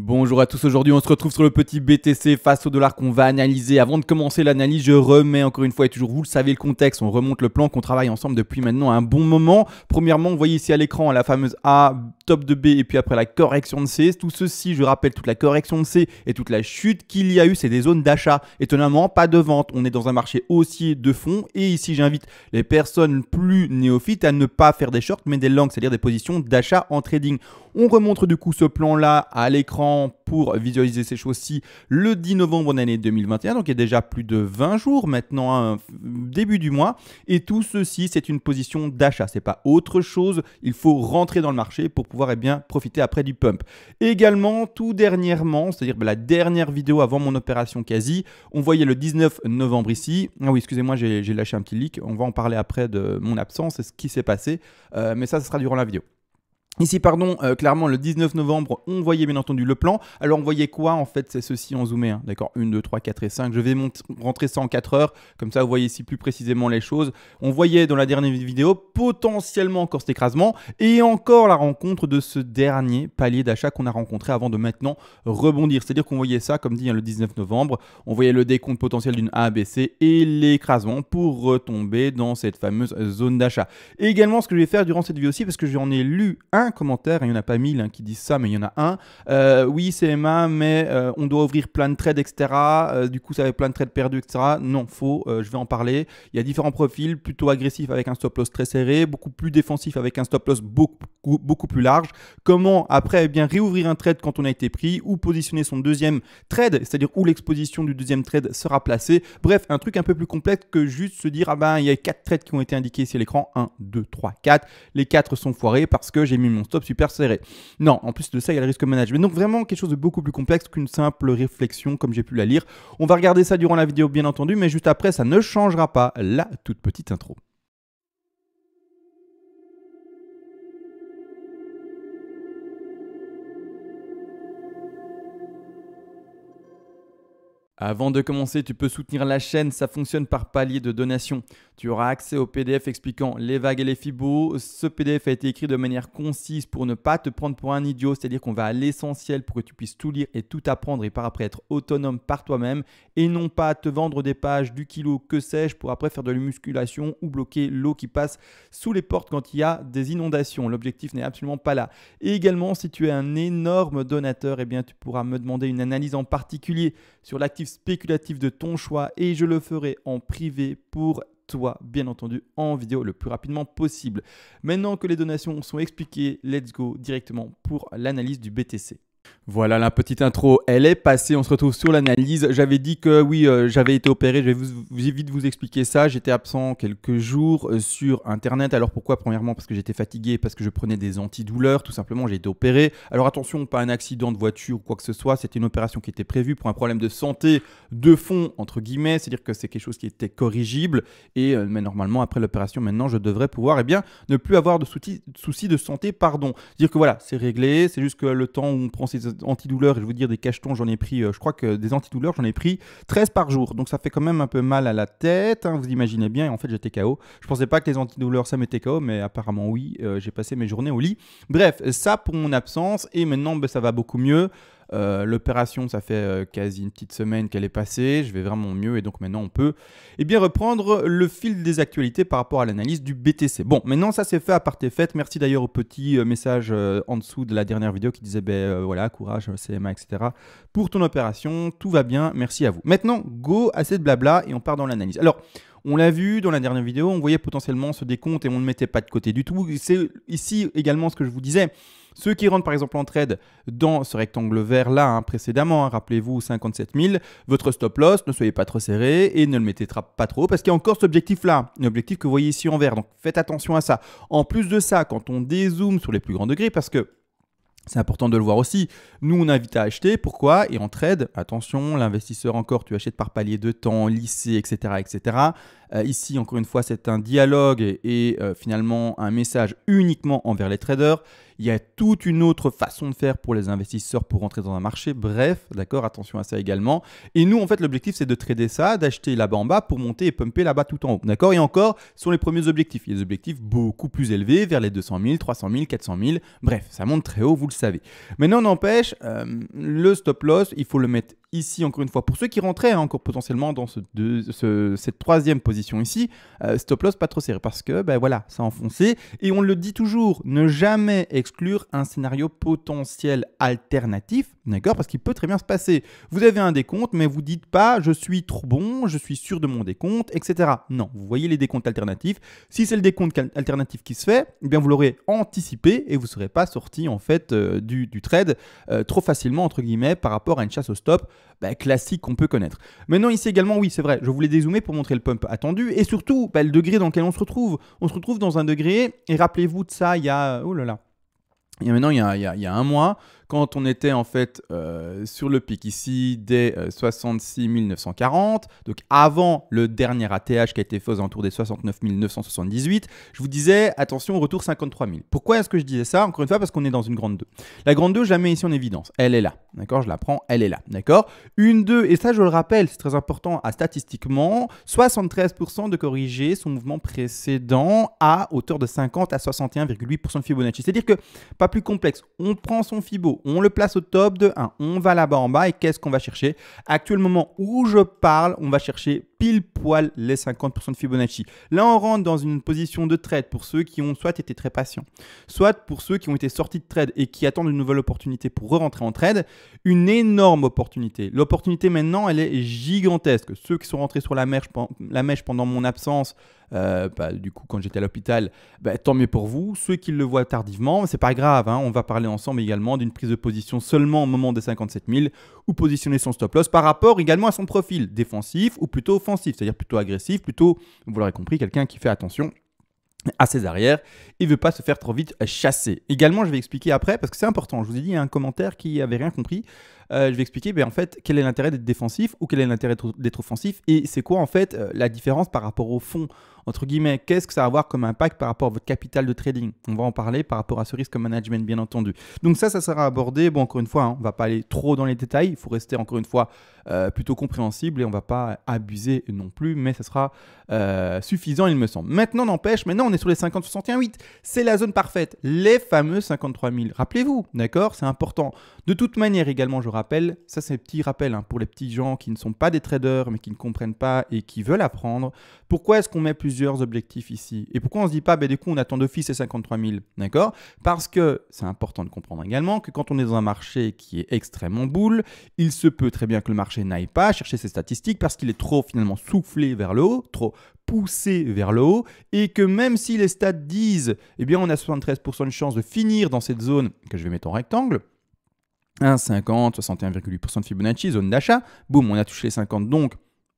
Bonjour à tous, aujourd'hui on se retrouve sur le petit BTC face au dollar qu'on va analyser. Avant de commencer l'analyse, je remets encore une fois et toujours, vous le savez, le contexte. On remonte le plan qu'on travaille ensemble depuis maintenant un bon moment. Premièrement, vous voyez ici à l'écran la fameuse A, top de B et puis après la correction de C. Tout ceci, je rappelle, toute la correction de C et toute la chute qu'il y a eu, c'est des zones d'achat. Étonnamment, pas de vente. On est dans un marché haussier de fond et ici j'invite les personnes plus néophytes à ne pas faire des shorts mais des longs, c'est-à-dire des positions d'achat en trading. On remonte du coup ce plan-là à l'écran pour visualiser ces choses-ci le 10 novembre de l'année 2021. Donc il y a déjà plus de 20 jours maintenant, début du mois. Et tout ceci, c'est une position d'achat. Ce n'est pas autre chose. Il faut rentrer dans le marché pour pouvoir profiter après du pump. Également, tout dernièrement, c'est-à-dire la dernière vidéo avant mon opération quasi, on voyait le 19 novembre ici. Ah oui, excusez-moi, j'ai lâché un petit leak. On va en parler après de mon absence et ce qui s'est passé. Mais ça, ce sera durant la vidéo. Ici, pardon, clairement, le 19 novembre, on voyait bien entendu le plan. Alors, on voyait quoi en fait? C'est ceci en zoomé. Hein. D'accord, 1, 2, 3, 4 et 5. Je vais rentrer ça en 4 heures. Comme ça, vous voyez ici plus précisément les choses. On voyait dans la dernière vidéo potentiellement encore cet écrasement et encore la rencontre de ce dernier palier d'achat qu'on a rencontré avant de maintenant rebondir. C'est-à-dire qu'on voyait ça, comme dit, hein, le 19 novembre. On voyait le décompte potentiel d'une A, B, C et l'écrasement pour retomber dans cette fameuse zone d'achat. Et également, ce que je vais faire durant cette vidéo aussi, parce que j'en ai lu un commentaire, il n'y en a pas 1000 qui disent ça, mais il y en a un. Oui, CMA, mais on doit ouvrir plein de trades, etc. Du coup, ça avait plein de trades perdus, etc. Non, faux, je vais en parler. Il y a différents profils, plutôt agressifs avec un stop loss très serré, beaucoup plus défensif avec un stop loss beaucoup plus large. Comment, après, réouvrir un trade quand on a été pris ou positionner son deuxième trade, c'est-à-dire où l'exposition du deuxième trade sera placée. Bref, un truc un peu plus complexe que juste se dire, il y a 4 trades qui ont été indiqués ici à l'écran. 1, 2, 3, 4. Les 4 sont foirés parce que j'ai mis mon stop super serré. Non, en plus de ça, il y a le risque management. Donc vraiment quelque chose de beaucoup plus complexe qu'une simple réflexion comme j'ai pu la lire. On va regarder ça durant la vidéo bien entendu, mais juste après, ça ne changera pas la toute petite intro. Avant de commencer, tu peux soutenir la chaîne, ça fonctionne par palier de donation. Tu auras accès au PDF expliquant les vagues et les fibos. Ce PDF a été écrit de manière concise pour ne pas te prendre pour un idiot, c'est-à-dire qu'on va à l'essentiel pour que tu puisses tout lire et tout apprendre et par après être autonome par toi-même et non pas te vendre des pages du kilo, que sais-je, pour après faire de la musculation ou bloquer l'eau qui passe sous les portes quand il y a des inondations. L'objectif n'est absolument pas là. Et également, si tu es un énorme donateur, tu pourras me demander une analyse en particulier sur l'actif spéculatif de ton choix et je le ferai en privé pour toi, bien entendu, en vidéo le plus rapidement possible. Maintenant que les donations sont expliquées, let's go directement pour l'analyse du BTC. Voilà, la petite intro, elle est passée, on se retrouve sur l'analyse. J'avais dit que oui, j'avais été opéré, je vais vite vous expliquer ça. J'étais absent quelques jours sur Internet. Alors pourquoi? Premièrement, parce que j'étais fatigué, parce que je prenais des antidouleurs, tout simplement, j'ai été opéré. Alors attention, pas un accident de voiture ou quoi que ce soit, c'était une opération qui était prévue pour un problème de santé de fond, entre guillemets, c'est-à-dire que c'est quelque chose qui était corrigible. Et mais normalement, après l'opération, maintenant, je devrais pouvoir ne plus avoir de soucis de santé, pardon. C'est-à-dire que voilà, c'est réglé, c'est juste que le temps où on prend ces antidouleurs, et je veux dire des cachetons, j'en ai pris, je crois que des antidouleurs, j'en ai pris 13 par jour. Donc ça fait quand même un peu mal à la tête, hein, vous imaginez bien, et en fait j'étais KO. Je pensais pas que les antidouleurs ça m'était KO, mais apparemment oui, j'ai passé mes journées au lit. Bref, ça pour mon absence, et maintenant ça va beaucoup mieux. L'opération, ça fait quasi une petite semaine qu'elle est passée, je vais vraiment mieux et donc maintenant on peut reprendre le fil des actualités par rapport à l'analyse du BTC. Bon, maintenant ça c'est fait, à part tes fêtes. Merci d'ailleurs au petit message en dessous de la dernière vidéo qui disait voilà, courage CMA, etc. pour ton opération, tout va bien, merci à vous. Maintenant, go, assez de blabla et on part dans l'analyse. Alors, on l'a vu dans la dernière vidéo, on voyait potentiellement ce décompte et on ne mettait pas de côté du tout. C'est ici également ce que je vous disais. Ceux qui rentrent par exemple en trade dans ce rectangle vert là précédemment, rappelez-vous 57 000, votre stop loss, ne soyez pas trop serré et ne le mettez pas trop parce qu'il y a encore cet objectif là, un objectif que vous voyez ici en vert. Donc faites attention à ça. En plus de ça, quand on dézoome sur les plus grands degrés, parce que c'est important de le voir aussi. Nous, on invite à acheter. Pourquoi? Et en trade, attention, l'investisseur encore, tu achètes par palier de temps, lycée, etc. etc. Ici, encore une fois, c'est un dialogue et finalement un message uniquement envers les traders. Il y a toute une autre façon de faire pour les investisseurs pour rentrer dans un marché. Bref, d'accord, attention à ça également. Et nous, en fait, l'objectif, c'est de trader ça, d'acheter là-bas en bas pour monter et pumper là-bas tout en haut. D'accord. Et encore, ce sont les premiers objectifs. Il y a des objectifs beaucoup plus élevés, vers les 200 000, 300 000, 400 000. Bref, ça monte très haut, vous le savez. Maintenant, n'empêche, le stop loss, il faut le mettre ici, encore une fois, pour ceux qui rentraient encore potentiellement dans cette troisième position ici, stop loss pas trop serré parce que voilà, ça a enfoncé. Et on le dit toujours, ne jamais exclure un scénario potentiel alternatif, d'accord, parce qu'il peut très bien se passer. Vous avez un décompte, mais vous dites pas je suis trop bon, je suis sûr de mon décompte, etc. Non, vous voyez les décomptes alternatifs. Si c'est le décompte alternatif qui se fait, eh bien vous l'aurez anticipé et vous ne serez pas sorti en fait du trade trop facilement entre guillemets par rapport à une chasse au stop classique qu'on peut connaître. Maintenant ici également, oui c'est vrai, je voulais dézoomer pour montrer le pump attendu et surtout le degré dans lequel on se retrouve. On se retrouve dans un degré, et rappelez-vous de ça il y a, oh là là, il y a un mois, quand on était en fait sur le pic ici des 66 940, donc avant le dernier ATH qui a été fait aux alentours des 69 978, je vous disais attention retour 53 000. Pourquoi est-ce que je disais ça? Encore une fois parce qu'on est dans une grande 2. La grande 2, je la mets ici en évidence, elle est là, d'accord, je la prends, elle est là, d'accord. Une 2, et ça je le rappelle, c'est très important, statistiquement, 73% de corriger son mouvement précédent à hauteur de 50 à 61,8% de Fibonacci. C'est-à-dire que, pas plus complexe, on prend son Fibo, on le place au top de 1, on va là-bas en bas et qu'est-ce qu'on va chercher? Actuellement où je parle, on va chercher pile poil les 50% de Fibonacci. Là, on rentre dans une position de trade pour ceux qui ont soit été très patients, soit pour ceux qui ont été sortis de trade et qui attendent une nouvelle opportunité pour re-rentrer en trade. Une énorme opportunité. L'opportunité maintenant, elle est gigantesque. Ceux qui sont rentrés sur la mèche pendant mon absence, du coup quand j'étais à l'hôpital, tant mieux pour vous. Ceux qui le voient tardivement, c'est pas grave, hein, on va parler ensemble également d'une prise de position seulement au moment des 57 000 ou positionner son stop loss par rapport également à son profil défensif ou plutôt offensif, c'est-à-dire plutôt agressif, plutôt, vous l'aurez compris, quelqu'un qui fait attention à ses arrières et ne veut pas se faire trop vite chasser. Également, je vais expliquer après, parce que c'est important, je vous ai dit, il y a un commentaire qui n'avait rien compris. Je vais expliquer en fait quel est l'intérêt d'être défensif ou quel est l'intérêt d'être offensif et c'est quoi en fait la différence par rapport au fond, entre guillemets, qu'est-ce que ça va avoir comme impact par rapport à votre capital de trading. On va en parler par rapport à ce risque management bien entendu. Donc ça sera abordé, bon encore une fois, on ne va pas aller trop dans les détails, il faut rester encore une fois plutôt compréhensible et on ne va pas abuser non plus, mais ça sera suffisant il me semble. Maintenant n'empêche, maintenant on est sur les 50-61-8, c'est la zone parfaite, les fameux 53 000. Rappelez-vous, d'accord, c'est important. De toute manière également, je rappelle, ça c'est un petit rappel pour les petits gens qui ne sont pas des traders mais qui ne comprennent pas et qui veulent apprendre. Pourquoi est-ce qu'on met plusieurs objectifs ici? Et pourquoi on se dit pas, du coup on attend d'office ces 53 000, d'accord? Parce que c'est important de comprendre également que quand on est dans un marché qui est extrêmement bull, il se peut très bien que le marché n'aille pas chercher ses statistiques parce qu'il est trop finalement soufflé vers le haut, trop poussé vers le haut et que même si les stats disent, eh bien on a 73% de chance de finir dans cette zone que je vais mettre en rectangle, 50, 61,8% de Fibonacci, zone d'achat, boum, on a touché les 50, donc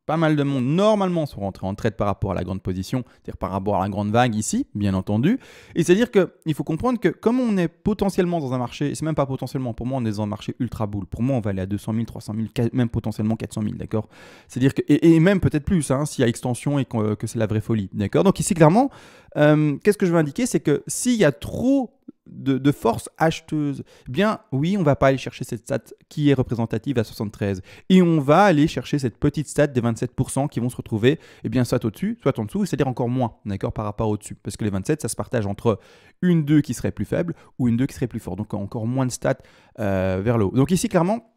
pas mal de monde normalement sont rentrés en trade par rapport à la grande position, c'est-à-dire par rapport à la grande vague ici, bien entendu. Et c'est-à-dire qu'il faut comprendre que comme on est potentiellement dans un marché, et c'est même pas potentiellement, pour moi on est dans un marché ultra bull, pour moi on va aller à 200 000, 300 000, même potentiellement 400 000, d'accord? C'est-à-dire que, et même peut-être plus, s'il y a extension et que c'est la vraie folie, d'accord? Donc ici clairement, qu'est-ce que je veux indiquer, c'est que s'il y a trop de force acheteuse, eh bien oui, on ne va pas aller chercher cette stat qui est représentative à 73 et on va aller chercher cette petite stat des 27% qui vont se retrouver soit au-dessus, soit en dessous, c'est-à-dire encore moins, d'accord, par rapport au-dessus, parce que les 27, ça se partage entre une 2 qui serait plus faible ou une 2 qui serait plus forte, donc encore moins de stats vers le haut. Donc ici, clairement,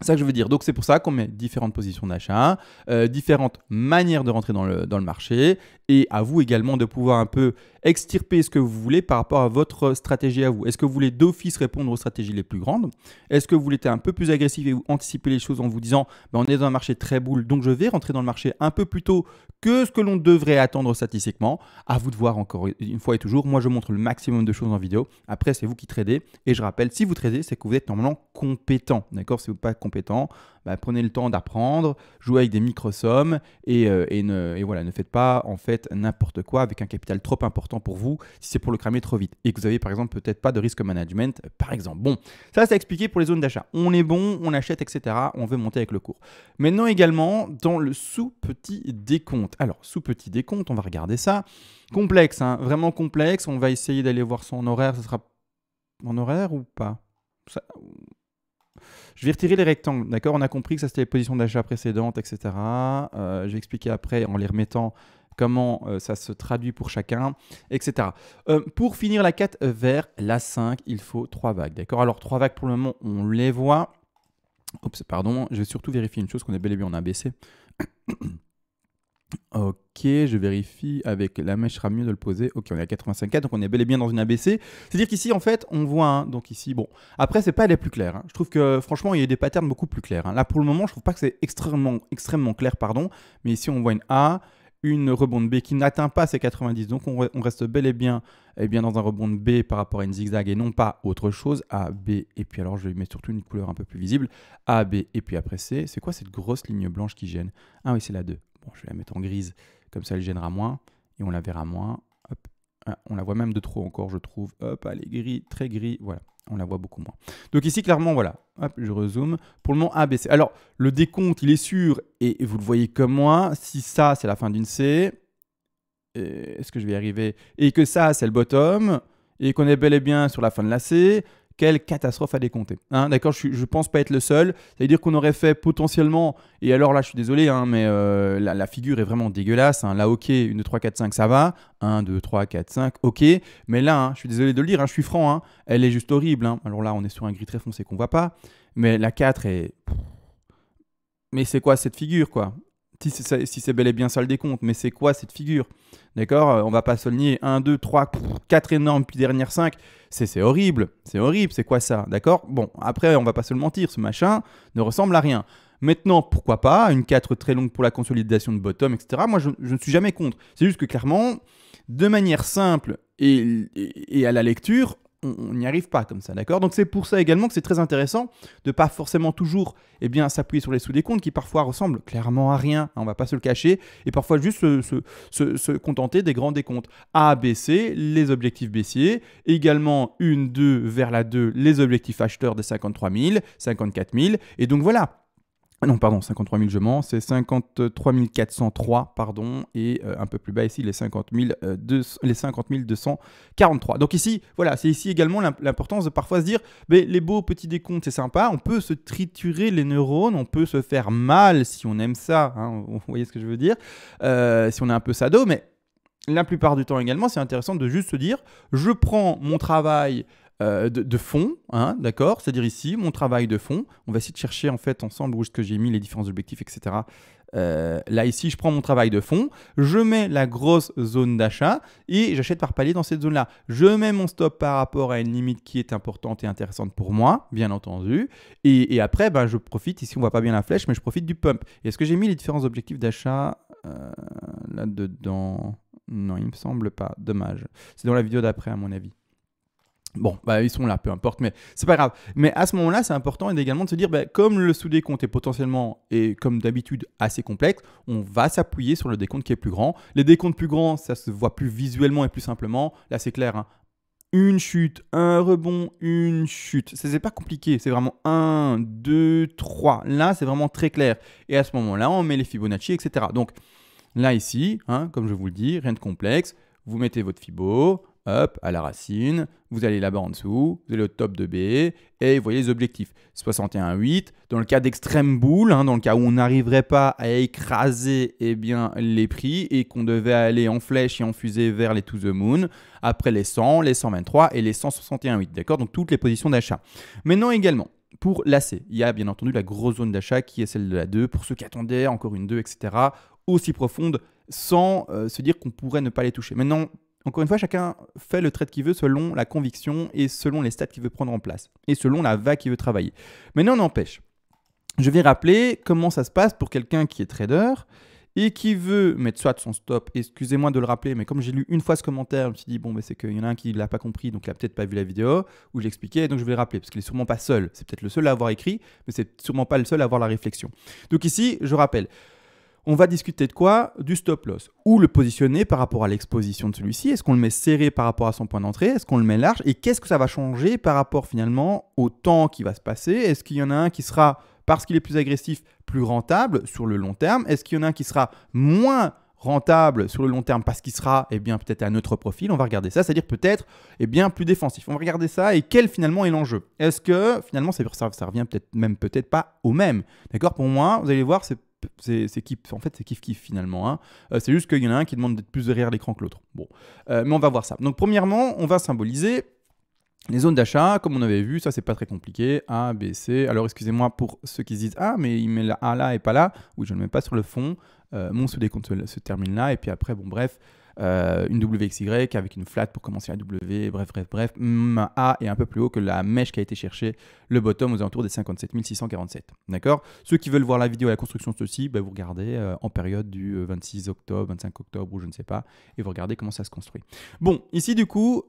c'est ça que je veux dire. Donc, c'est pour ça qu'on met différentes positions d'achat, différentes manières de rentrer dans le marché et à vous également de pouvoir un peu extirper ce que vous voulez par rapport à votre stratégie à vous. Est-ce que vous voulez d'office répondre aux stratégies les plus grandes? Est-ce que vous voulez être un peu plus agressif et anticiper les choses en vous disant on est dans un marché très bull, donc je vais rentrer dans le marché un peu plus tôt que ce que l'on devrait attendre statistiquement? À vous de voir encore une fois et toujours. Moi, je montre le maximum de choses en vidéo. Après, c'est vous qui tradez. Et je rappelle, si vous tradez, c'est que vous êtes normalement compétent. D'accord? Si vous n'êtes pas compétent, prenez le temps d'apprendre, jouez avec des micro-sommes et voilà, ne faites pas en fait faites n'importe quoi avec un capital trop important pour vous, si c'est pour le cramer trop vite et que vous avez par exemple peut-être pas de risque management, par exemple. Bon, ça c'est expliqué pour les zones d'achat. On est bon, on achète, etc. On veut monter avec le cours. Maintenant également dans le sous-petit décompte. Alors, sous-petit décompte, on va regarder ça. Complexe, hein, vraiment complexe. On va essayer d'aller voir son horaire. Ce sera en horaire ou pas ça... Je vais retirer les rectangles, d'accord? On a compris que ça c'était les positions d'achat précédentes, etc. Je vais expliquer après en les remettant comment ça se traduit pour chacun, etc. Pour finir la 4 vers la 5, il faut 3 vagues, d'accord? Alors 3 vagues pour le moment, on les voit. Oups, pardon, je vais surtout vérifier une chose qu'on est bel et bien en ABC. Ok, je vérifie avec la mèche, sera mieux de le poser. Ok, on est à 85,4, donc on est bel et bien dans une ABC. C'est-à-dire qu'ici, en fait, on voit, hein, donc ici, bon, après, c'est pas les plus clairs. Hein. Je trouve que, franchement, il y a des patterns beaucoup plus clairs. Hein. Là, pour le moment, je trouve pas que c'est extrêmement clair, pardon. Mais ici, on voit une A, une rebond de B qui n'atteint pas ces 90. Donc, on reste bel et bien dans un rebond de B par rapport à une zigzag et non pas autre chose. A, B, et puis alors, je vais mettre surtout une couleur un peu plus visible. A, B, et puis après C. C'est quoi cette grosse ligne blanche qui gêne? Ah oui, c'est la 2. Bon, je vais la mettre en grise, comme ça elle gênera moins et on la verra moins. Hop. Ah, on la voit même de trop encore, je trouve. Hop, elle est gris, très gris, voilà, on la voit beaucoup moins. Donc ici, clairement, voilà, hop, je rezoome. Pour le moment, A, B, C. Alors, le décompte, il est sûr, et vous le voyez comme moi, si ça, c'est la fin d'une C, est-ce que je vais y arriver? Et que ça, c'est le bottom, et qu'on est bel et bien sur la fin de la C, quelle catastrophe à décompter. Hein, d'accord, je pense pas être le seul. C'est-à-dire qu'on aurait fait potentiellement, et alors là, je suis désolé, hein, mais la figure est vraiment dégueulasse. Hein. Là, ok, 1, 2, 3, 4, 5, ça va. 1, 2, 3, 4, 5, ok. Mais là, hein, je suis désolé de le dire, hein, je suis franc, hein, elle est juste horrible. Hein. Alors là, on est sur un gris très foncé qu'on voit pas. Mais la 4 est... Mais c'est quoi cette figure, quoi? Si c'est bel et bien ça le décompte, mais c'est quoi cette figure? D'accord, on va pas se le nier. 1, 2, 3, 4 énormes, puis dernière 5. C'est horrible. C'est horrible. C'est quoi ça? D'accord? Bon, après, on va pas se le mentir. Ce machin ne ressemble à rien. Maintenant, pourquoi pas? Une 4 très longue pour la consolidation de bottom, etc. Moi, je ne suis jamais contre. C'est juste que clairement, de manière simple et à la lecture, on n'y arrive pas comme ça, d'accord? Donc c'est pour ça également que c'est très intéressant de pas forcément toujours s'appuyer sur les sous-décomptes qui parfois ressemblent clairement à rien, hein, on va pas se le cacher, et parfois juste se contenter des grands décomptes. A, B, C, les objectifs baissiers, également 1, 2 vers la 2, les objectifs acheteurs des 53 000, 54 000, et donc voilà. Non, pardon, 53 000, je mens, c'est 53 403, pardon, et un peu plus bas ici, les 50 243. Donc ici, voilà, c'est ici également l'importance de parfois se dire, mais les beaux petits décomptes, c'est sympa, on peut se triturer les neurones, on peut se faire mal si on aime ça, hein, vous voyez ce que je veux dire, si on est un peu sado, mais la plupart du temps également, c'est intéressant de juste se dire, je prends mon travail de fond, hein, d'accord? C'est-à-dire ici, mon travail de fond. On va essayer de chercher en fait ensemble où est-ce que j'ai mis les différents objectifs, etc. Là, ici, je prends mon travail de fond, je mets la grosse zone d'achat et j'achète par palier dans cette zone-là. Je mets mon stop par rapport à une limite qui est importante et intéressante pour moi, bien entendu. Et après, ben, je profite, ici, on ne voit pas bien la flèche, mais je profite du pump. Et est-ce que j'ai mis les différents objectifs d'achat là-dedans? Non, il ne me semble pas. Dommage. C'est dans la vidéo d'après, à mon avis. Bon, bah, ils sont là, peu importe, mais c'est pas grave. Mais à ce moment-là, c'est important également de se dire, bah, comme le sous-décompte est potentiellement, et comme d'habitude, assez complexe, on va s'appuyer sur le décompte qui est plus grand. Les décomptes plus grands, ça se voit plus visuellement et plus simplement. Là, c'est clair, hein. Une chute, un rebond, une chute. C'est pas compliqué, c'est vraiment 1, 2, 3. Là, c'est vraiment très clair. Et à ce moment-là, on met les Fibonacci, etc. Donc là, ici, hein, comme je vous le dis, rien de complexe. Vous mettez votre Fibo, hop, à la racine, vous allez là-bas en dessous, vous allez au top de B, et vous voyez les objectifs. 61,8, dans le cas d'extrême boule, hein, dans le cas où on n'arriverait pas à écraser les prix et qu'on devait aller en flèche et en fusée vers les to the moon, après les 100, les 123 et les 161,8, d'accord? Donc toutes les positions d'achat. Maintenant également, pour l'AC, il y a bien entendu la grosse zone d'achat qui est celle de la 2, pour ceux qui attendaient encore une 2, etc., aussi profonde, sans se dire qu'on pourrait ne pas les toucher. Maintenant, encore une fois, chacun fait le trade qu'il veut selon la conviction et selon les stats qu'il veut prendre en place et selon la vague qu'il veut travailler. Maintenant, n'empêche, je vais rappeler comment ça se passe pour quelqu'un qui est trader et qui veut mettre soit son stop. Excusez-moi de le rappeler, mais comme j'ai lu une fois ce commentaire, je me suis dit, bon, bah, c'est qu'il y en a un qui ne l'a pas compris, donc il n'a peut-être pas vu la vidéo où j'expliquais, donc je vais le rappeler parce qu'il n'est sûrement pas seul. C'est peut-être le seul à avoir écrit, mais c'est sûrement pas le seul à avoir la réflexion. Donc ici, je rappelle. on va discuter de quoi? Du stop loss. Où le positionner par rapport à l'exposition de celui-ci? Est-ce qu'on le met serré par rapport à son point d'entrée? Est-ce qu'on le met large? Et qu'est-ce que ça va changer par rapport finalement au temps qui va se passer? Est-ce qu'il y en a un qui sera, parce qu'il est plus agressif, plus rentable sur le long terme? Est-ce qu'il y en a un qui sera moins rentable sur le long terme parce qu'il sera peut-être à un autre profil? On va regarder ça, c'est-à-dire peut-être plus défensif. On va regarder ça et quel finalement est l'enjeu. Est-ce que finalement ça revient peut-être pas au même? D'accord? Pour moi, vous allez voir, c'est kiff-kiff finalement. Hein. C'est juste qu'il y en a un qui demande d'être plus derrière l'écran que l'autre. Bon, mais on va voir ça. Donc premièrement, on va symboliser les zones d'achat, comme on avait vu, ça c'est pas très compliqué, A, B, C. Alors excusez-moi pour ceux qui se disent « Ah, mais il met la A là et pas là ». Oui, je ne le mets pas sur le fond. Mon sous-décompte se termine là. Et puis après, bon bref, une WXY avec une flat pour commencer la W. Bref. Un A est un peu plus haut que la mèche qui a été cherchée, le bottom aux alentours des 57 647. D'accord? Ceux qui veulent voir la vidéo à la construction de ceci, vous regardez en période du 26 octobre, 25 octobre ou je ne sais pas. Et vous regardez comment ça se construit. Bon, ici du coup,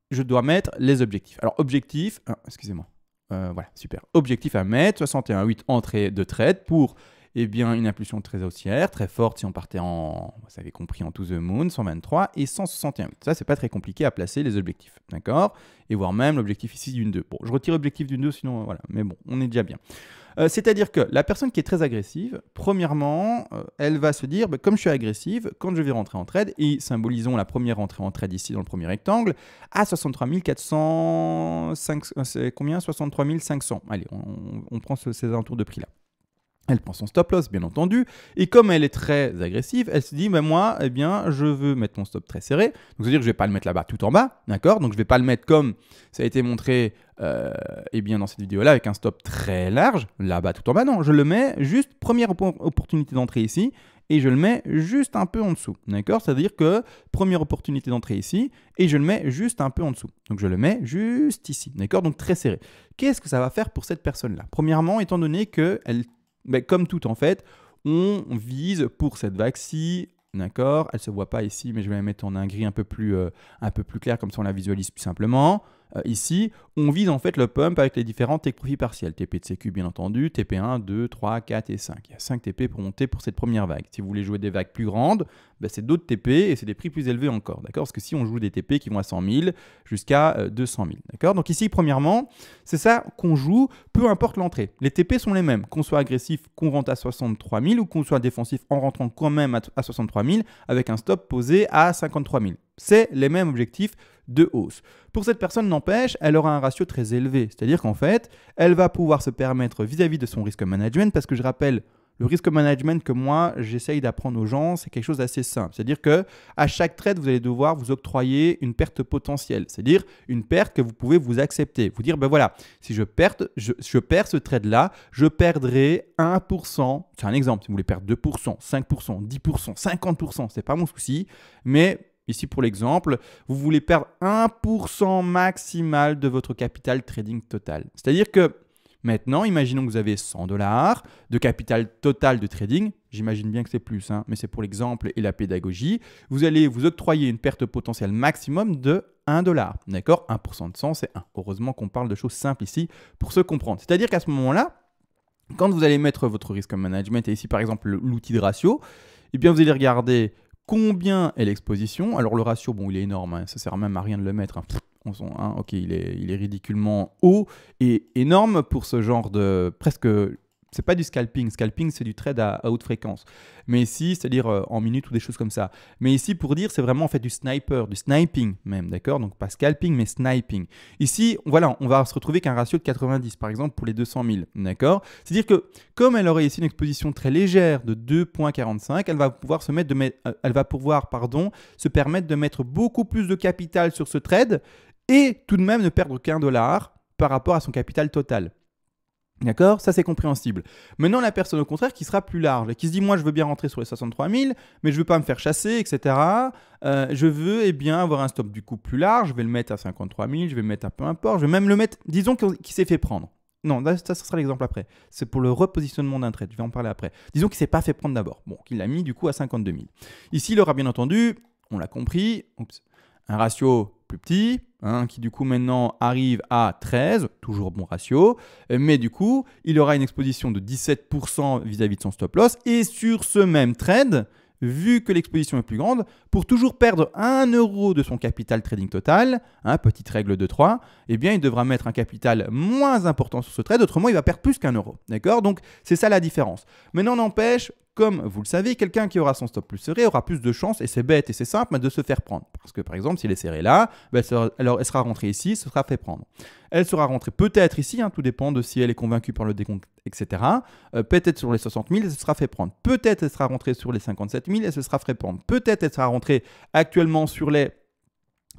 je dois mettre les objectifs. Alors, objectif, excusez-moi. Voilà, super. Objectif à mettre, 61,8 entrée de trade pour une impulsion très haussière, très forte si on partait vous avez compris, en to the moon, 123 et 161,8. Ça, c'est pas très compliqué à placer les objectifs, d'accord? Et voire même l'objectif ici d'une 2. Bon, je retire l'objectif d'une 2, sinon, voilà. Mais bon, on est déjà bien. C'est-à-dire que la personne qui est très agressive, premièrement, elle va se dire, comme je suis agressive, quand je vais rentrer en trade, et symbolisons la première entrée en trade ici dans le premier rectangle, à 63 400, c'est combien? 63 500. Allez, on prend ces alentours de prix-là. Elle prend son stop loss, bien entendu, et comme elle est très agressive, elle se dit, moi, je veux mettre mon stop très serré, donc c'est-à-dire que je ne vais pas le mettre là-bas tout en bas, d'accord? Donc je ne vais pas le mettre comme ça a été montré dans cette vidéo-là, avec un stop très large, là-bas tout en bas, non, je le mets juste, première opportunité d'entrée ici, et je le mets juste un peu en dessous, d'accord? C'est-à-dire que première opportunité d'entrée ici, et je le mets juste un peu en dessous, donc je le mets juste ici, d'accord? Donc très serré. Qu'est-ce que ça va faire pour cette personne-là? Premièrement, étant donné qu'elle comme tout en fait, on vise pour cette vague-ci, d'accord? Elle ne se voit pas ici, mais je vais la mettre en un gris un peu plus clair, comme ça on la visualise plus simplement. Ici, on vise en fait le pump avec les différents take profit partiels. TP de sécu bien entendu, TP1, 2, 3, 4 et 5. Il y a 5 TP pour monter pour cette première vague. Si vous voulez jouer des vagues plus grandes, c'est d'autres TP et c'est des prix plus élevés encore. D'accord? Parce que si on joue des TP qui vont à 100 000 jusqu'à 200 000. D'accord? Donc ici, premièrement, c'est ça qu'on joue, peu importe l'entrée. Les TP sont les mêmes, qu'on soit agressif, qu'on rentre à 63 000 ou qu'on soit défensif en rentrant quand même à 63 000 avec un stop posé à 53 000. C'est les mêmes objectifs de hausse. Pour cette personne, n'empêche, elle aura un ratio très élevé. C'est-à-dire qu'en fait, elle va pouvoir se permettre vis-à-vis de son risque management, parce que je rappelle, le risque management que moi, j'essaye d'apprendre aux gens, c'est quelque chose d'assez simple. C'est-à-dire qu'à chaque trade, vous allez devoir vous octroyer une perte potentielle. C'est-à-dire une perte que vous pouvez vous accepter. Vous dire, voilà, si je perds ce trade-là, je perdrai 1%. C'est un exemple. Si vous voulez perdre 2%, 5%, 10%, 50%, ce n'est pas mon souci. Mais ici, pour l'exemple, vous voulez perdre 1% maximal de votre capital trading total. C'est-à-dire que maintenant, imaginons que vous avez 100 $ de capital total de trading. J'imagine bien que c'est plus, mais c'est pour l'exemple et la pédagogie. Vous allez vous octroyer une perte potentielle maximum de 1 $. D'accord? 1% de 100, c'est 1. Heureusement qu'on parle de choses simples ici pour se comprendre. C'est-à-dire qu'à ce moment-là, quand vous allez mettre votre risque management, et ici par exemple l'outil de ratio, vous allez regarder combien est l'exposition. Alors le ratio, il est énorme, ça sert même à rien de le mettre. Ok, il est ridiculement haut et énorme pour ce genre de presque. C'est pas du scalping. Scalping, c'est du trade à haute fréquence. Mais ici, c'est-à-dire en minutes ou des choses comme ça. Mais ici, pour dire, c'est vraiment en fait du sniper, du sniping même, d'accord? Donc pas scalping, mais sniping. Ici, voilà, on va se retrouver qu'un ratio de 90, par exemple, pour les 200 000, d'accord? C'est-à-dire que comme elle aurait ici une exposition très légère de 2,45, elle va pouvoir se permettre de mettre beaucoup plus de capital sur ce trade et tout de même ne perdre qu'1 $ par rapport à son capital total. D'accord? Ça, c'est compréhensible. Maintenant, la personne, au contraire, qui sera plus large et qui se dit, moi, je veux bien rentrer sur les 63 000, mais je ne veux pas me faire chasser, etc. Je veux avoir un stop du coup plus large. Je vais le mettre à 53 000, je vais le mettre à peu importe. Je vais même le mettre, disons qu'il s'est fait prendre. Non, là, ça sera l'exemple après. C'est pour le repositionnement d'un trade. Je vais en parler après. Disons qu'il ne s'est pas fait prendre d'abord. Bon, qu'il l'a mis du coup à 52 000. Ici, il aura bien entendu, on l'a compris, un ratio plus petit, hein, qui du coup maintenant arrive à 13, toujours bon ratio, mais du coup, il aura une exposition de 17% vis-à-vis de son stop loss. Et sur ce même trade, vu que l'exposition est plus grande, pour toujours perdre 1 euro de son capital trading total, hein, petite règle de 3, eh bien, il devra mettre un capital moins important sur ce trade, autrement, il va perdre plus qu'1 euro. D'accord? Donc, c'est ça la différence. Maintenant, n'empêche, comme vous le savez, quelqu'un qui aura son stop plus serré aura plus de chances, et c'est bête et c'est simple, de se faire prendre. Parce que, par exemple, s'il est serré là, alors elle sera rentrée ici, se sera fait prendre. Elle sera rentrée peut-être ici, hein, tout dépend de si elle est convaincue par le décompte, etc. Peut-être sur les 60 000, elle se sera fait prendre. Peut-être elle sera rentrée sur les 57 000, elle se sera fait prendre. Peut-être elle sera rentrée actuellement sur les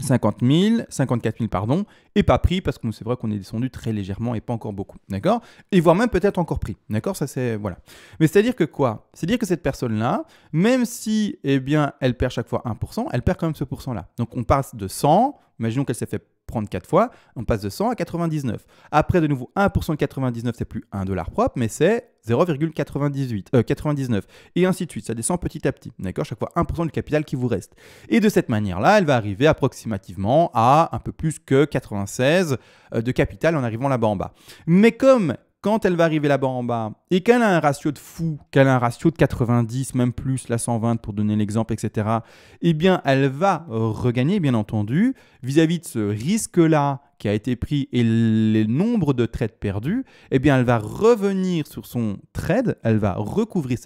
54 000, pardon, et pas pris parce que c'est vrai qu'on est descendu très légèrement et pas encore beaucoup, d'accord? Et voire même peut-être encore pris, d'accord? Ça c'est, voilà. Mais c'est-à-dire que quoi? C'est-à-dire que cette personne-là, même si, eh bien, elle perd chaque fois 1%, elle perd quand même ce pourcent-là. Donc on passe de 100, imaginons qu'elle s'est fait prendre 4 fois, on passe de 100 à 99. Après, de nouveau, 1% de 99, c'est plus 1 dollar propre, mais c'est 0,99. Et ainsi de suite, ça descend petit à petit, d'accord? Chaque fois 1% du capital qui vous reste. Et de cette manière-là, elle va arriver approximativement à un peu plus que 96 de capital en arrivant là-bas en bas. Mais comme quand elle va arriver là-bas en bas et qu'elle a un ratio de fou, qu'elle a un ratio de 90, même plus, la 120 pour donner l'exemple, etc., eh bien, elle va regagner, bien entendu, vis-à-vis de ce risque-là qui a été pris et le nombre de trades perdus, eh bien, elle va revenir sur son trade, elle va recouvrir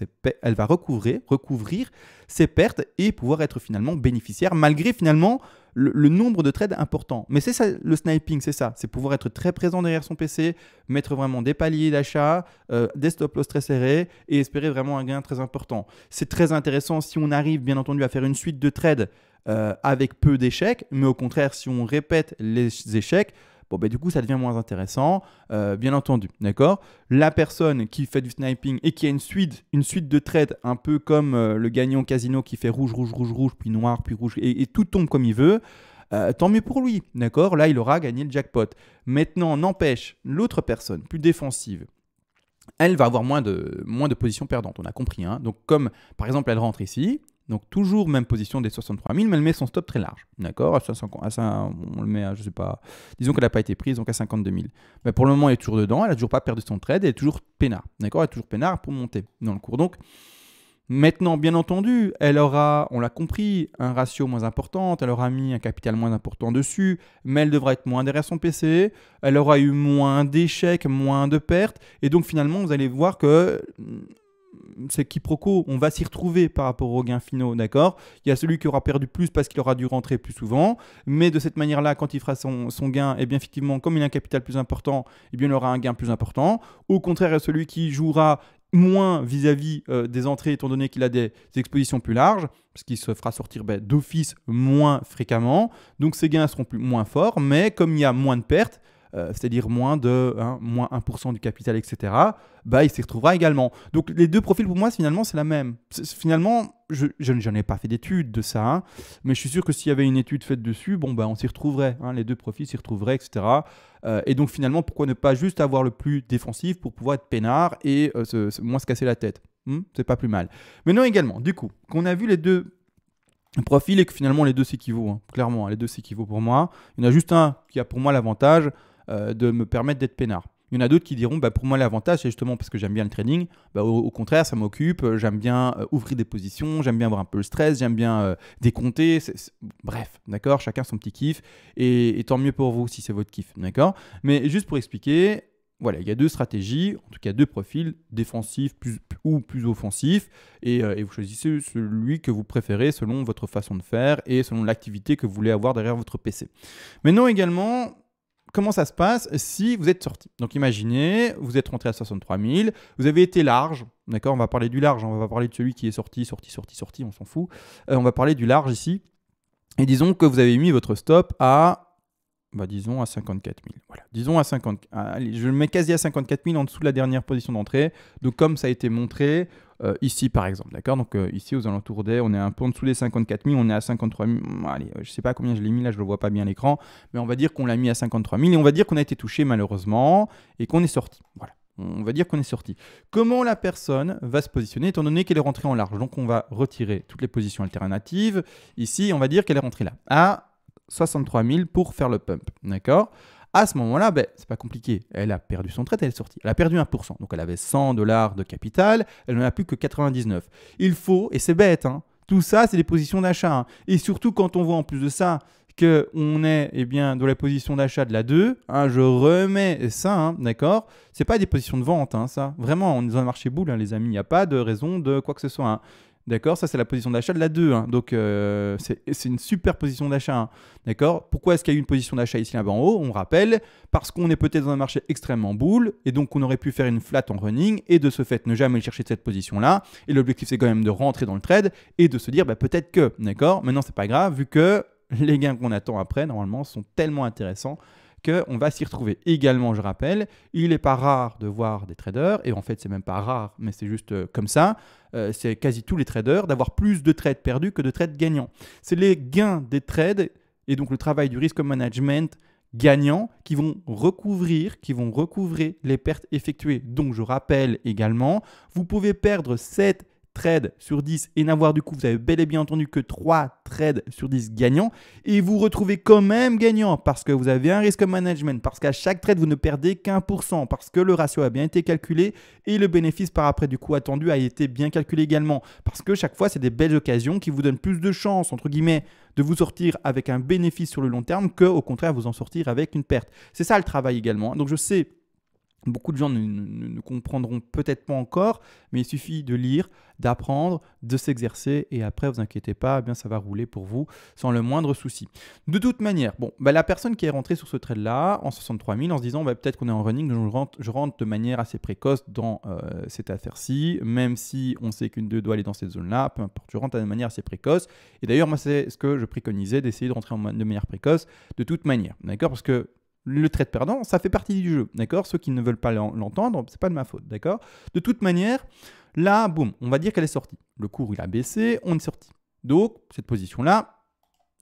ses pertes et pouvoir être finalement bénéficiaire malgré finalement le nombre de trades important. Mais c'est ça, le sniping, c'est ça. C'est pouvoir être très présent derrière son PC, mettre vraiment des paliers d'achat, des stop loss très serrés et espérer vraiment un gain très important. C'est très intéressant si on arrive, bien entendu, à faire une suite de trades avec peu d'échecs, mais au contraire, si on répète les échecs, bon, du coup, ça devient moins intéressant, bien entendu, d'accord? La personne qui fait du sniping et qui a une suite de trades, un peu comme le gagnant casino qui fait rouge, rouge, rouge, rouge, puis noir, puis rouge, et tout tombe comme il veut, tant mieux pour lui, d'accord? Là, il aura gagné le jackpot. Maintenant, n'empêche, l'autre personne, plus défensive, elle va avoir moins de positions perdantes, on a compris, hein? Donc, comme, par exemple, elle rentre ici, donc toujours même position des 63 000, mais elle met son stop très large, d'accord? On le met à, je sais pas, disons qu'elle n'a pas été prise, donc à 52 000. Mais pour le moment, elle est toujours dedans, elle n'a toujours pas perdu son trade, elle est toujours peinard, d'accord? Elle est toujours peinard pour monter dans le cours. Donc maintenant, bien entendu, elle aura, on l'a compris, un ratio moins important, elle aura mis un capital moins important dessus, mais elle devra être moins derrière son PC, elle aura eu moins d'échecs, moins de pertes, et donc finalement, vous allez voir que c'est quiproquo, on va s'y retrouver par rapport aux gains finaux, d'accord? Il y a celui qui aura perdu plus parce qu'il aura dû rentrer plus souvent, mais de cette manière-là, quand il fera son gain, eh bien effectivement, comme il a un capital plus important, eh bien il aura un gain plus important. Au contraire, il y a celui qui jouera moins vis-à-vis des entrées, étant donné qu'il a des expositions plus larges, parce qu'il se fera sortir d'office moins fréquemment, donc ses gains seront moins forts, mais comme il y a moins de pertes, c'est-à-dire moins 1% du capital, etc., il s'y retrouvera également. Donc les deux profils, pour moi, finalement, c'est la même. Finalement, je n'en ai pas fait d'études de ça, hein, mais je suis sûr que s'il y avait une étude faite dessus, on s'y retrouverait. Hein, les deux profils s'y retrouveraient, etc. Et donc finalement, pourquoi ne pas juste avoir le plus défensif pour pouvoir être peinard et moins se casser la tête? C'est pas plus mal. Mais non, également, du coup, qu'on a vu les deux profils et que finalement les deux s'équivaut, hein, clairement, les deux s'équivaut pour moi. Il y en a juste un qui a pour moi l'avantage de me permettre d'être peinard. Il y en a d'autres qui diront, pour moi l'avantage c'est justement parce que j'aime bien le trading, au contraire ça m'occupe, j'aime bien ouvrir des positions, j'aime bien avoir un peu le stress, j'aime bien décompter, bref, d'accord, chacun son petit kiff, et tant mieux pour vous si c'est votre kiff, d'accord? Mais juste pour expliquer, voilà, il y a deux stratégies, en tout cas deux profils, défensifs ou plus offensifs, et vous choisissez celui que vous préférez selon votre façon de faire et selon l'activité que vous voulez avoir derrière votre PC. Maintenant également, comment ça se passe si vous êtes sorti? Donc imaginez, vous êtes rentré à 63 000, vous avez été large, d'accord? On va parler du large, on va parler de celui qui est sorti, on s'en fout. On va parler du large ici, et disons que vous avez mis votre stop à... disons à 54 000. Voilà. Disons à 50. Allez, je le mets quasi à 54 000 en dessous de la dernière position d'entrée. Donc, comme ça a été montré ici, par exemple. D'accord? Donc, ici, aux alentours on est un peu en dessous des 54 000. On est à 53 000. Allez, je ne sais pas combien je l'ai mis là. Je ne le vois pas bien à l'écran. Mais on va dire qu'on l'a mis à 53 000. Et on va dire qu'on a été touché, malheureusement. Et qu'on est sorti. Voilà. On va dire qu'on est sorti. Comment la personne va se positionner étant donné qu'elle est rentrée en large? Donc, on va retirer toutes les positions alternatives. Ici, on va dire qu'elle est rentrée là. À 63 000 pour faire le pump. D'accord? À ce moment-là, ben, c'est pas compliqué. Elle a perdu son trade, elle est sortie. Elle a perdu 1%. Donc elle avait 100 $ de capital, elle n'en a plus que 99. Il faut, et c'est bête, hein, tout ça, c'est des positions d'achat. Hein. Et surtout quand on voit en plus de ça qu'on est dans la position d'achat de la 2, hein, je remets ça, hein, d'accord? C'est pas des positions de vente, hein, ça. Vraiment, on est dans un marché boule, hein, les amis. Il n'y a pas de raison de quoi que ce soit. Hein. D'accord? Ça, c'est la position d'achat de la 2. Hein. Donc, c'est une super position d'achat. Hein. D'accord? Pourquoi est-ce qu'il y a eu une position d'achat ici là-bas en haut? On rappelle, parce qu'on est peut-être dans un marché extrêmement boule et donc on aurait pu faire une flat en running et de ce fait ne jamais chercher cette position-là. Et l'objectif, c'est quand même de rentrer dans le trade et de se dire peut-être que. D'accord? Maintenant, c'est pas grave vu que les gains qu'on attend après, normalement, sont tellement intéressants qu'on va s'y retrouver. Également, je rappelle, il n'est pas rare de voir des traders, et en fait, c'est même pas rare, mais c'est juste comme ça, c'est quasi tous les traders, d'avoir plus de trades perdus que de trades gagnants. C'est les gains des trades, et donc le travail du risk management gagnant, qui vont recouvrir les pertes effectuées. Donc, je rappelle également, vous pouvez perdre 7 trades sur 10 et n'avoir du coup, vous avez bel et bien entendu que 3 trades sur 10 gagnants et vous retrouvez quand même gagnant parce que vous avez un risk management, parce qu'à chaque trade, vous ne perdez qu'1%, parce que le ratio a bien été calculé et le bénéfice par après du coup attendu a été bien calculé également. Parce que chaque fois, c'est des belles occasions qui vous donnent plus de chances, entre guillemets, de vous sortir avec un bénéfice sur le long terme que au contraire vous en sortir avec une perte. C'est ça le travail également. Donc je sais, beaucoup de gens ne comprendront peut-être pas encore, mais il suffit de lire, d'apprendre, de s'exercer et après, vous inquiétez pas, ça va rouler pour vous sans le moindre souci. De toute manière, la personne qui est rentrée sur ce trade-là en 63 000 en se disant peut-être qu'on est en running, je rentre de manière assez précoce dans cette affaire-ci, même si on sait qu'une 2 doit aller dans cette zone-là, peu importe, je rentre de manière assez précoce. Et d'ailleurs, moi, c'est ce que je préconisais d'essayer de rentrer de manière précoce de toute manière, d'accord? Parce que le trade perdant, ça fait partie du jeu, d'accord? Ceux qui ne veulent pas l'entendre, c'est pas de ma faute, d'accord? De toute manière, là, boum, on va dire qu'elle est sortie. Le cours, il a baissé, on est sorti. Donc, cette position-là,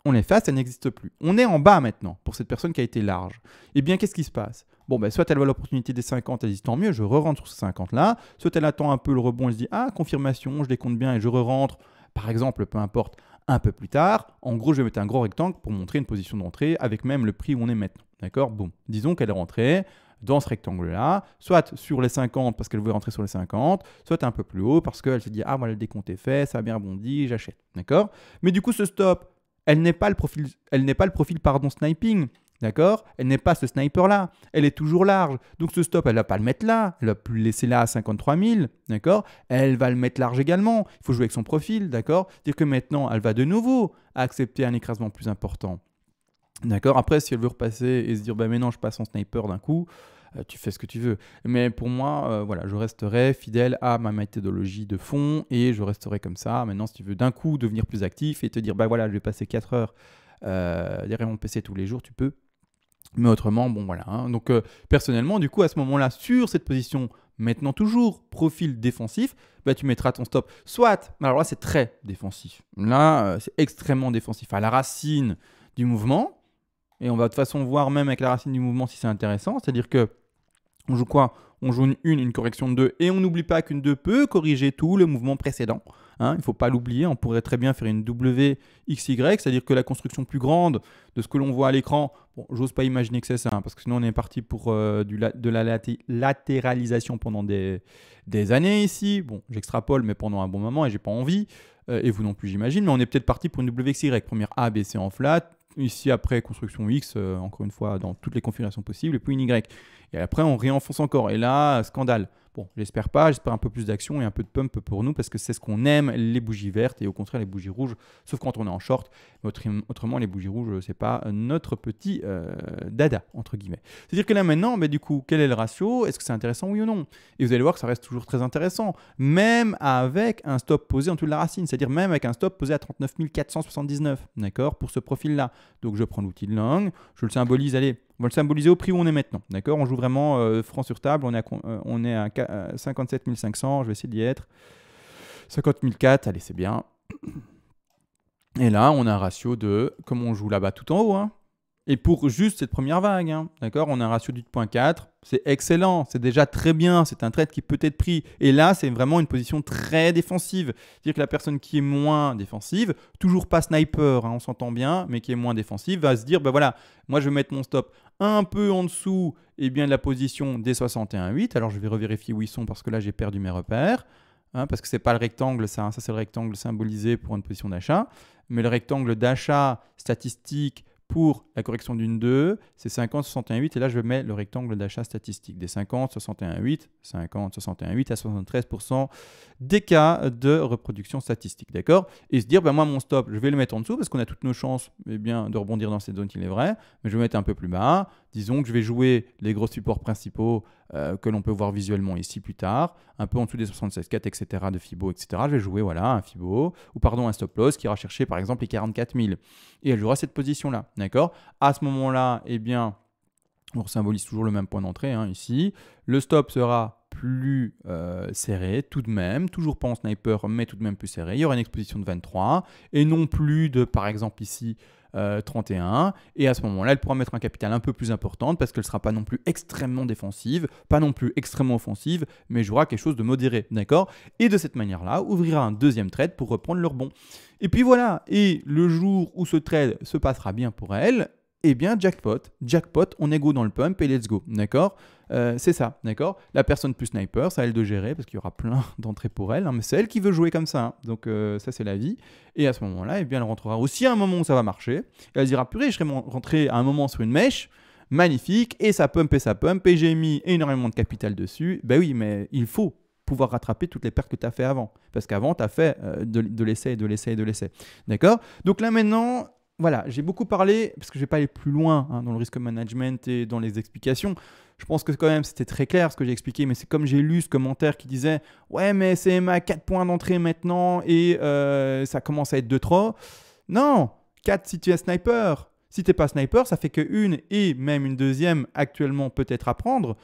on l'efface, elle n'existe plus. On est en bas maintenant, pour cette personne qui a été large. Eh bien, qu'est-ce qui se passe? Soit elle voit l'opportunité des 50, elle dit tant mieux, je re-rentre sur ces 50-là. Soit elle attend un peu le rebond, elle se dit confirmation, je les compte bien et je re-rentre, par exemple, peu importe, un peu plus tard. En gros, je vais mettre un gros rectangle pour montrer une position d'entrée avec même le prix où on est maintenant. D'accord? Boum. Disons qu'elle est rentrée dans ce rectangle-là, soit sur les 50 parce qu'elle veut rentrer sur les 50, soit un peu plus haut parce qu'elle se dit voilà, le décompte est fait, ça a bien rebondi, j'achète. D'accord? Mais du coup, ce stop, elle n'est pas le profil, sniping. D'accord? Elle n'est pas ce sniper-là. Elle est toujours large. Donc ce stop, elle ne va pas le mettre là. Elle va plus le laisser là à 53 000. D'accord? Elle va le mettre large également. Il faut jouer avec son profil. D'accord? C'est-à-dire que maintenant, elle va de nouveau accepter un écrasement plus important. D'accord? Après, si elle veut repasser et se dire mais non, je passe en sniper d'un coup, tu fais ce que tu veux. Mais pour moi, je resterai fidèle à ma méthodologie de fond et je resterai comme ça. Maintenant, si tu veux d'un coup devenir plus actif et te dire je vais passer 4 heures derrière mon PC tous les jours, tu peux. Mais autrement, hein. Donc, personnellement, du coup, à ce moment-là, sur cette position, maintenant toujours profil défensif, tu mettras ton stop. Soit, alors là, c'est très défensif. Là, c'est extrêmement défensif. À la racine du mouvement. Et on va de toute façon voir même avec la racine du mouvement si c'est intéressant. C'est-à-dire que on joue quoi? On joue une correction de 2 et on n'oublie pas qu'une 2 peut corriger tout le mouvement précédent. Hein, il ne faut pas l'oublier, on pourrait très bien faire une WXY, c'est-à-dire que la construction plus grande de ce que l'on voit à l'écran, j'ose pas imaginer que c'est ça, parce que sinon on est parti pour de la latéralisation pendant des années ici. J'extrapole, mais pendant un bon moment et j'ai pas envie, et vous non plus j'imagine, mais on est peut-être parti pour une WXY, première A, B, C en flat, ici après construction X, encore une fois dans toutes les configurations possibles, et puis une Y. Et après on réenfonce encore, et là, scandale. J'espère pas, j'espère un peu plus d'action et un peu de pump pour nous parce que c'est ce qu'on aime, les bougies vertes et au contraire les bougies rouges, sauf quand on est en short. Mais autrement, les bougies rouges, c'est pas notre petit dada, entre guillemets. C'est-à-dire que là maintenant, du coup, quel est le ratio? Est-ce que c'est intéressant, oui ou non? Et vous allez voir que ça reste toujours très intéressant, même avec un stop posé en dessous de la racine, c'est-à-dire même avec un stop posé à 39 479, d'accord, pour ce profil-là. Donc je prends l'outil de langue, je le symbolise, allez, on va le symboliser au prix où on est maintenant. D'accord? On joue vraiment franc sur table. On est à 57 500. Je vais essayer d'y être. 50 004. Allez, c'est bien. Et là, on a un ratio de, comme on joue là-bas tout en haut, hein, Et pour juste cette première vague, hein, d'accord, on a un ratio de 8,4, c'est excellent, c'est déjà très bien, c'est un trade qui peut être pris. Et là, c'est vraiment une position très défensive. C'est-à-dire que la personne qui est moins défensive, toujours pas sniper, hein, on s'entend bien, mais qui est moins défensive, va se dire, ben voilà, moi je vais mettre mon stop un peu en dessous de la position des 61,8. Alors je vais revérifier où ils sont parce que là j'ai perdu mes repères. Hein, parce que ce n'est pas le rectangle, ça c'est le rectangle symbolisé pour une position d'achat. Mais le rectangle d'achat statistique pour la correction d'une 2, c'est 50, 61,8. Et là, je mets le rectangle d'achat statistique des 50, 61,8, 50, 61,8 à 73% des cas de reproduction statistique. D'accord? Et se dire, ben moi, mon stop, je vais le mettre en dessous parce qu'on a toutes nos chances de rebondir dans cette zone, il est vrai. Mais je vais mettre un peu plus bas. Disons que je vais jouer les gros supports principaux que l'on peut voir visuellement ici plus tard, un peu en dessous des 76,4, etc. de Fibo, etc. Je vais jouer voilà, un Fibo, ou pardon, un stop loss qui ira chercher par exemple les 44 000. Et elle jouera cette position-là, d'accord? À ce moment-là, eh bien, on symbolise toujours le même point d'entrée, hein, ici. Le stop sera plus serré, tout de même, toujours pas en sniper, mais tout de même plus serré. Il y aura une exposition de 23, et non plus de, par exemple ici, 31, et à ce moment-là, elle pourra mettre un capital un peu plus important parce qu'elle ne sera pas non plus extrêmement défensive, pas non plus extrêmement offensive, mais jouera quelque chose de modéré, d'accord? Et de cette manière-là, ouvrira un deuxième trade pour reprendre le rebond. Et puis voilà, et le jour où ce trade se passera bien pour elle, eh bien jackpot, on est go dans le pump et let's go, d'accord? C'est ça, d'accord? La personne plus sniper, c'est à elle de gérer parce qu'il y aura plein d'entrées pour elle, hein, mais c'est elle qui veut jouer comme ça, hein, donc ça c'est la vie. Et à ce moment-là, eh bien, elle rentrera aussi à un moment où ça va marcher. Et elle dira, purée, je serais rentré à un moment sur une mèche, magnifique, et ça pump, et j'ai mis énormément de capital dessus. Ben oui, mais il faut pouvoir rattraper toutes les pertes que tu as fait avant. Parce qu'avant, tu as fait de l'essai, de l'essai, de l'essai. D'accord? Donc là maintenant, voilà, j'ai beaucoup parlé, parce que je ne vais pas aller plus loin hein, dans le risk management et dans les explications. Je pense que quand même c'était très clair ce que j'ai expliqué, mais c'est comme j'ai lu ce commentaire qui disait « Ouais, mais CMA 4 points d'entrée maintenant et ça commence à être de trop. » Non, 4 si tu es sniper. Si tu n'es pas sniper, ça fait qu'une et même une deuxième actuellement peut-être à prendre.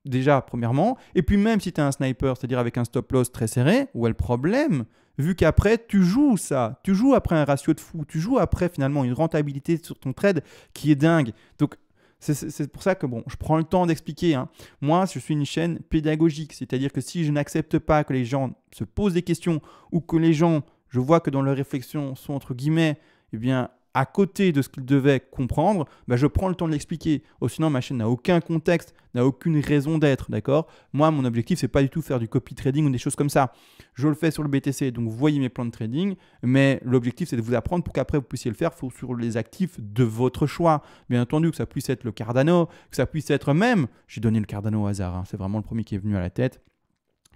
Déjà, premièrement. Et puis même si tu es un sniper, c'est-à-dire avec un stop loss très serré, où est le problème? Vu qu'après, tu joues ça. Tu joues après un ratio de fou. Tu joues après finalement une rentabilité sur ton trade qui est dingue. Donc, c'est pour ça que bon, je prends le temps d'expliquer. Hein. Moi, je suis une chaîne pédagogique. C'est-à-dire que si je n'accepte pas que les gens se posent des questions ou que les gens, je vois que dans leurs réflexions sont entre guillemets, eh bien, à côté de ce qu'ils devaient comprendre, bah, je prends le temps de l'expliquer. Oh, sinon, ma chaîne n'a aucun contexte, n'a aucune raison d'être, d'accord? Moi, mon objectif, c'est pas du tout faire du copy trading ou des choses comme ça. Je le fais sur le BTC, donc vous voyez mes plans de trading, mais l'objectif, c'est de vous apprendre pour qu'après, vous puissiez le faire sur les actifs de votre choix. Bien entendu, que ça puisse être le Cardano, que ça puisse être même, j'ai donné le Cardano au hasard, hein, c'est vraiment le premier qui est venu à la tête.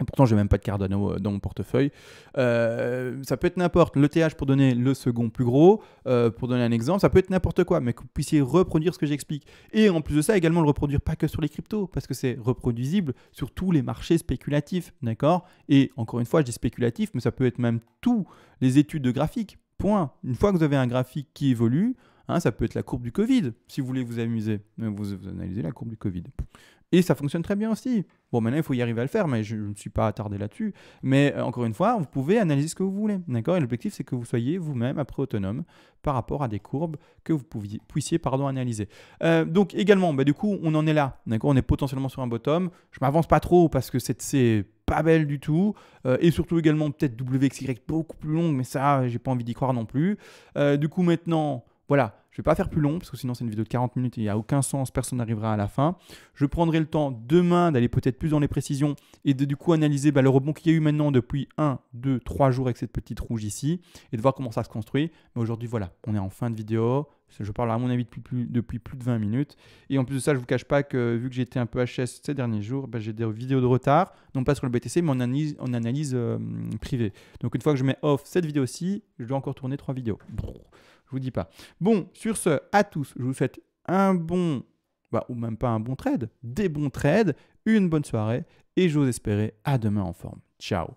Pourtant, je n'ai même pas de Cardano dans mon portefeuille. Ça peut être n'importe. L'ETH pour donner le second plus gros, pour donner un exemple, ça peut être n'importe quoi, mais que vous puissiez reproduire ce que j'explique. Et en plus de ça, également le reproduire pas que sur les cryptos, parce que c'est reproduisible sur tous les marchés spéculatifs, d'accord? Et encore une fois, je dis spéculatif, mais ça peut être même tous les études de graphique. Point. Une fois que vous avez un graphique qui évolue, hein, ça peut être la courbe du Covid, si vous voulez vous amuser. Vous analysez la courbe du Covid. Et ça fonctionne très bien aussi. Bon, maintenant, il faut y arriver à le faire, mais je ne me suis pas attardé là-dessus. Mais encore une fois, vous pouvez analyser ce que vous voulez. D'accord? Et l'objectif, c'est que vous soyez vous-même après autonome par rapport à des courbes que vous puissiez analyser. Donc également, du coup, on en est là. D'accord? On est potentiellement sur un bottom. Je ne m'avance pas trop parce que c'est pas belle du tout. Et surtout également, peut-être WXY beaucoup plus longue, mais ça, j'ai pas envie d'y croire non plus. Du coup, maintenant... Voilà, je ne vais pas faire plus long parce que sinon c'est une vidéo de 40 minutes et il n'y a aucun sens, personne n'arrivera à la fin. Je prendrai le temps demain d'aller peut-être plus dans les précisions et de du coup analyser le rebond qu'il y a eu maintenant depuis 1, 2, 3 jours avec cette petite rouge ici et de voir comment ça se construit. Mais aujourd'hui, voilà, on est en fin de vidéo. Je parle à mon avis depuis plus de 20 minutes. Et en plus de ça, je ne vous cache pas que vu que j'étais un peu HS ces derniers jours, j'ai des vidéos de retard, non pas sur le BTC, mais en analyse privée. Donc une fois que je mets off cette vidéo-ci, je dois encore tourner 3 vidéos. Je vous dis pas. Bon, sur ce, à tous, je vous souhaite un bon, ou même pas un bon trade, des bons trades, une bonne soirée et j'ose espérer à demain en forme. Ciao.